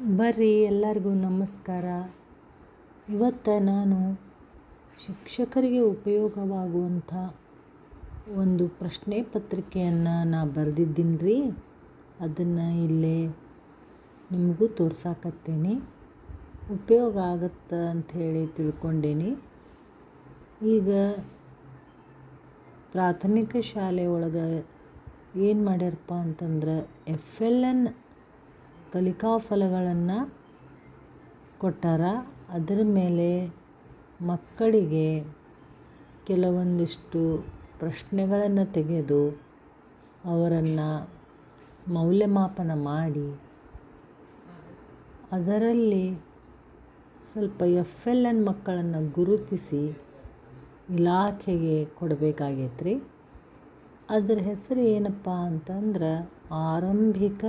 ಬರ್ರಿ ಎಲ್ಲರಿಗೂ ನಮಸ್ಕಾರ. ಇವತ್ತು ನಾನು ಶಿಕ್ಷಕರಿಗೆ ಉಪಯೋಗವಾಗುವಂಥ ಒಂದು ಪ್ರಶ್ನೆ ಪತ್ರಿಕೆಯನ್ನು ಬರೆದಿದ್ದೀನಿ ರೀ. ಅದನ್ನು ಇಲ್ಲೇ ನಿಮಗೂ ತೋರ್ಸಾಕತ್ತೇನೆ. ಉಪಯೋಗ ಆಗತ್ತೆ ಅಂಥೇಳಿ ತಿಳ್ಕೊಂಡೇನಿ. ಈಗ ಪ್ರಾಥಮಿಕ ಶಾಲೆ ಒಳಗೆ ಏನು ಮಾಡ್ಯಾರಪ್ಪ ಅಂತಂದ್ರೆ FLN ಕಲಿಕಾ ಫಲಗಳನ್ನು ಕೊಟ್ಟಾರ. ಅದರ ಮೇಲೆ ಮಕ್ಕಳಿಗೆ ಕೆಲವೊಂದಿಷ್ಟು ಪ್ರಶ್ನೆಗಳನ್ನು ತೆಗೆದು ಅವರನ್ನು ಮೌಲ್ಯಮಾಪನ ಮಾಡಿ ಅದರಲ್ಲಿ ಸ್ವಲ್ಪ FLN ಮಕ್ಕಳನ್ನು ಗುರುತಿಸಿ ಇಲಾಖೆಗೆ ಕೊಡಬೇಕಾಗೈತೆ ರೀ. ಅದರ ಹೆಸರು ಏನಪ್ಪ ಅಂತಂದ್ರೆ ಆರಂಭಿಕ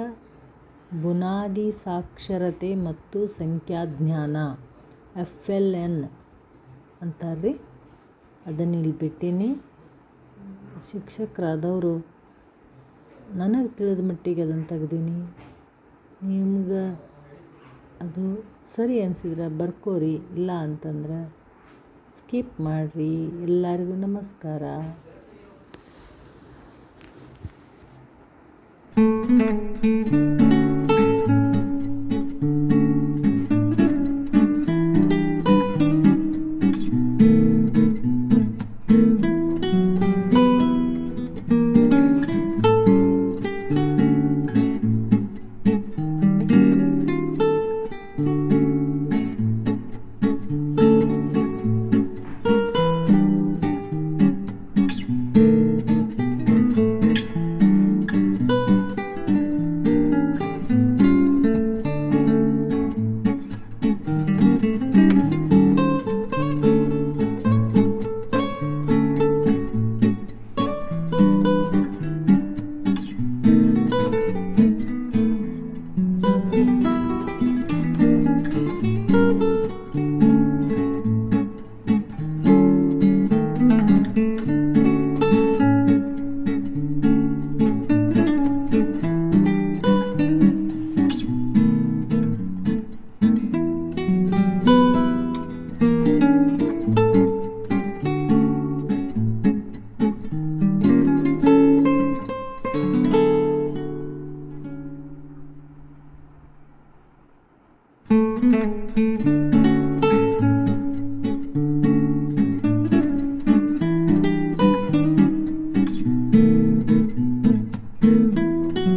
ಬುನಾದಿ ಸಾಕ್ಷರತೆ ಮತ್ತು ಸಂಖ್ಯಾಜ್ಞಾನ FLN ಅಂತಾರ್ರಿ. ಅದನ್ನು ಇಲ್ಲಿ ಬಿಟ್ಟೀನಿ. ಶಿಕ್ಷಕರಾದವರು ನನಗೆ ತಿಳಿದ ಮಟ್ಟಿಗೆ ಅದನ್ನು ತೆಗ್ದೀನಿ. ನಿಮ್ಗೆ ಅದು ಸರಿ ಅನಿಸಿದ್ರೆ ಬರ್ಕೋರಿ, ಇಲ್ಲ ಅಂತಂದ್ರೆ ಸ್ಕಿಪ್ ಮಾಡಿರಿ. ಎಲ್ಲರಿಗೂ ನಮಸ್ಕಾರ.